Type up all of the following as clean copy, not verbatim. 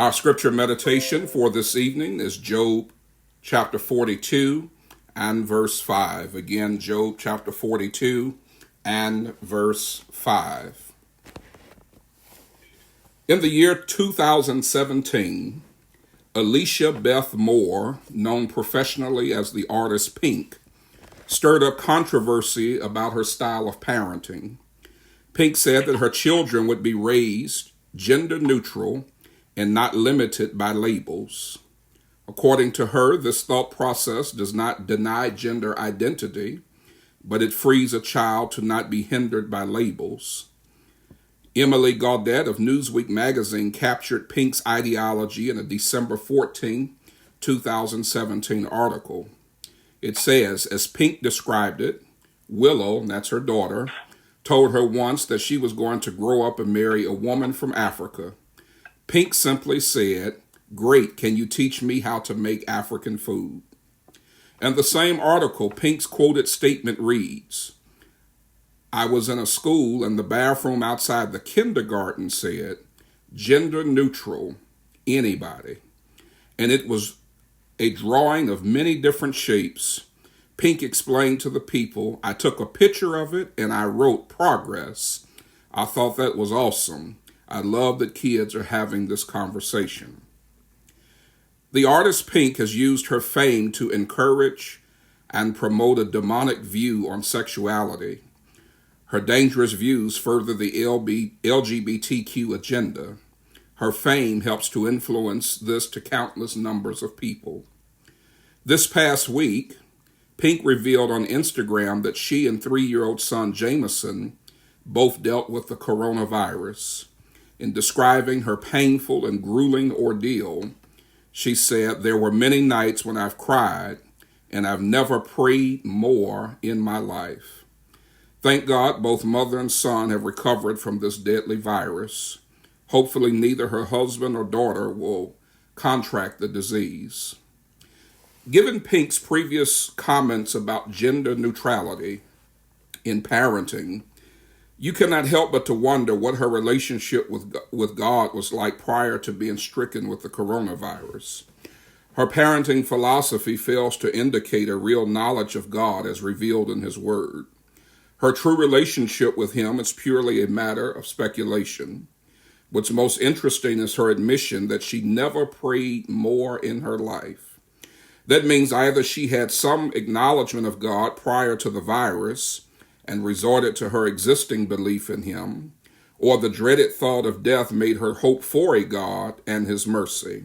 Our scripture meditation for this evening is Job chapter 42 and verse 5. Again, Job chapter 42 and verse 5. In the year 2017, Alicia Beth Moore, known professionally as the artist Pink, stirred up controversy about her style of parenting. Pink said that her children would be raised gender neutral and not limited by labels. According to her, this thought process does not deny gender identity, but it frees a child to not be hindered by labels. Emily Gaudet of Newsweek magazine captured Pink's ideology in a December 14, 2017 article. It says, as Pink described it, Willow, that's her daughter, told her once that she was going to grow up and marry a woman from Africa. Pink simply said, "Great, can you teach me how to make African food?" In the same article, Pink's quoted statement reads, "I was in a school and the bathroom outside the kindergarten said, gender neutral, anybody. And it was a drawing of many different shapes. Pink explained to the people, I took a picture of it and I wrote progress. I thought that was awesome. I love that kids are having this conversation." The artist Pink has used her fame to encourage and promote a demonic view on sexuality. Her dangerous views further the LGBTQ agenda. Her fame helps to influence this to countless numbers of people. This past week, Pink revealed on Instagram that she and 3-year-old son Jameson both dealt with the coronavirus. In describing her painful and grueling ordeal, she said, "There were many nights when I've cried, and I've never prayed more in my life." Thank God both mother and son have recovered from this deadly virus. Hopefully neither her husband or daughter will contract the disease. Given Pink's previous comments about gender neutrality in parenting, you cannot help but to wonder what her relationship with God was like prior to being stricken with the coronavirus. Her parenting philosophy fails to indicate a real knowledge of God as revealed in His Word. Her true relationship with Him is purely a matter of speculation. What's most interesting is her admission that she never prayed more in her life. That means either she had some acknowledgement of God prior to the virus and resorted to her existing belief in Him, or the dreaded thought of death made her hope for a God and His mercy.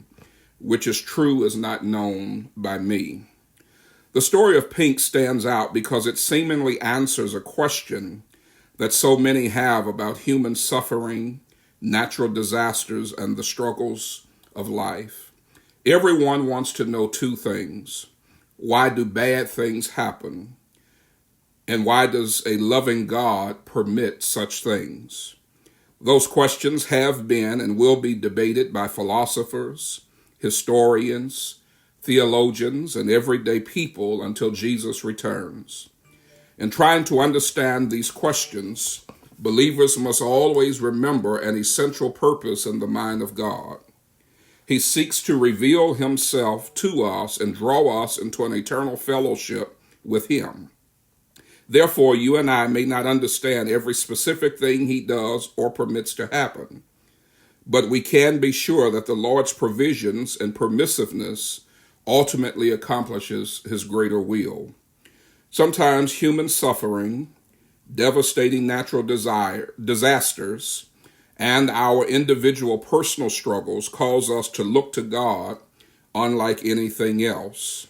Which is true is not known by me. The story of Pink stands out because it seemingly answers a question that so many have about human suffering, natural disasters, and the struggles of life. Everyone wants to know two things. Why do bad things happen? And why does a loving God permit such things? Those questions have been and will be debated by philosophers, historians, theologians, and everyday people until Jesus returns. In trying to understand these questions, believers must always remember an essential purpose in the mind of God. He seeks to reveal Himself to us and draw us into an eternal fellowship with Him. Therefore, you and I may not understand every specific thing He does or permits to happen, but we can be sure that the Lord's provisions and permissiveness ultimately accomplishes His greater will. Sometimes human suffering, devastating natural disasters, and our individual personal struggles cause us to look to God unlike anything else.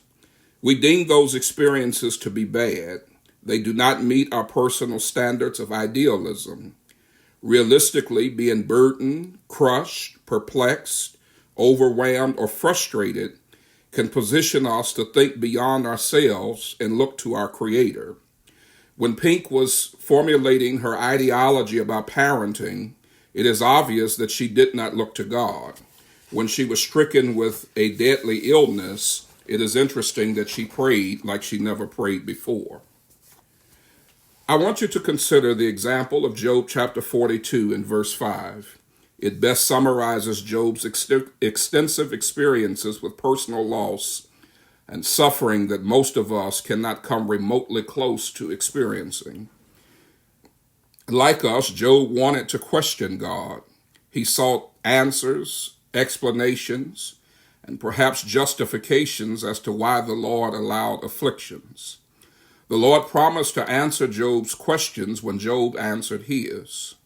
We deem those experiences to be bad. They do not meet our personal standards of idealism. Realistically, being burdened, crushed, perplexed, overwhelmed, or frustrated can position us to think beyond ourselves and look to our Creator. When Pink was formulating her ideology about parenting, it is obvious that she did not look to God. When she was stricken with a deadly illness, it is interesting that she prayed like she never prayed before. I want you to consider the example of Job chapter 42 and verse 5. It best summarizes Job's extensive experiences with personal loss and suffering that most of us cannot come remotely close to experiencing. Like us, Job wanted to question God. He sought answers, explanations, and perhaps justifications as to why the Lord allowed afflictions. The Lord promised to answer Job's questions when Job answered his.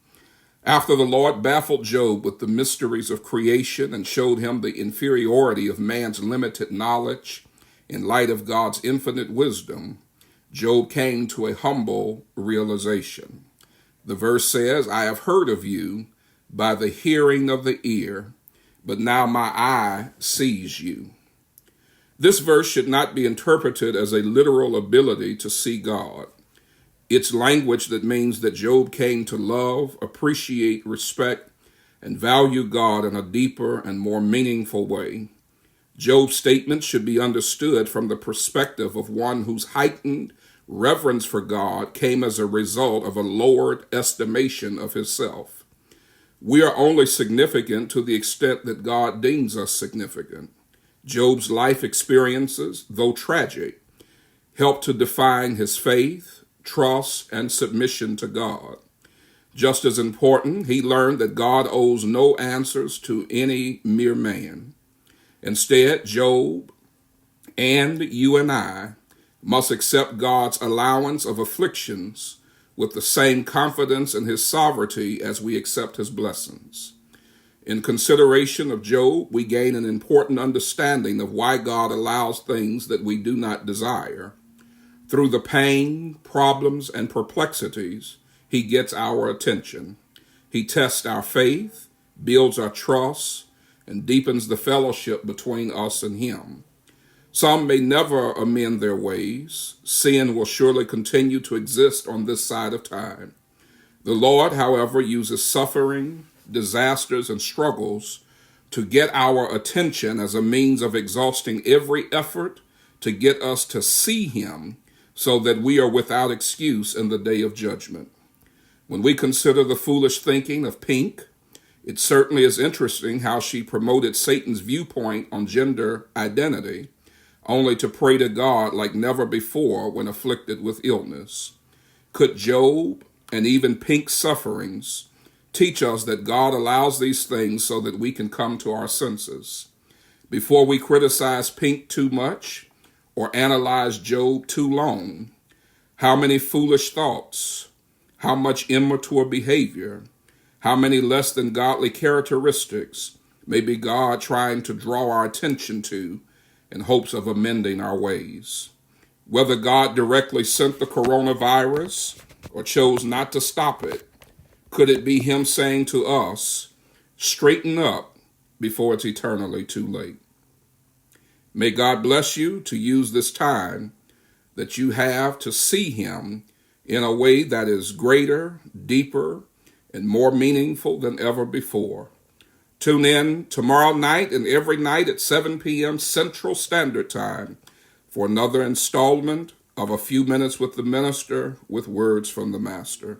After the Lord baffled Job with the mysteries of creation and showed him the inferiority of man's limited knowledge in light of God's infinite wisdom, Job came to a humble realization. The verse says, "I have heard of you by the hearing of the ear, but now my eye sees you." This verse should not be interpreted as a literal ability to see God. It's language that means that Job came to love, appreciate, respect, and value God in a deeper and more meaningful way. Job's statement should be understood from the perspective of one whose heightened reverence for God came as a result of a lowered estimation of himself. We are only significant to the extent that God deems us significant. Job's life experiences, though tragic, helped to define his faith, trust, and submission to God. Just as important, he learned that God owes no answers to any mere man. Instead, Job and you and I must accept God's allowance of afflictions with the same confidence in his sovereignty as we accept his blessings. In consideration of Job, we gain an important understanding of why God allows things that we do not desire. Through the pain, problems, and perplexities, he gets our attention. He tests our faith, builds our trust, and deepens the fellowship between us and him. Some may never amend their ways. Sin will surely continue to exist on this side of time. The Lord, however, uses suffering, disasters, and struggles to get our attention as a means of exhausting every effort to get us to see him so that we are without excuse in the day of judgment. When we consider the foolish thinking of Pink, it certainly is interesting how she promoted Satan's viewpoint on gender identity, only to pray to God like never before when afflicted with illness. Could Job and even Pink's sufferings teach us that God allows these things so that we can come to our senses? Before we criticize Pink too much or analyze Job too long, how many foolish thoughts, how much immature behavior, how many less than godly characteristics may be God trying to draw our attention to in hopes of amending our ways? Whether God directly sent the coronavirus or chose not to stop it, could it be him saying to us, straighten up before it's eternally too late? May God bless you to use this time that you have to see him in a way that is greater, deeper, and more meaningful than ever before. Tune in tomorrow night and every night at 7 p.m. Central Standard Time for another installment of A Few Minutes with the Minister with Words from the Master.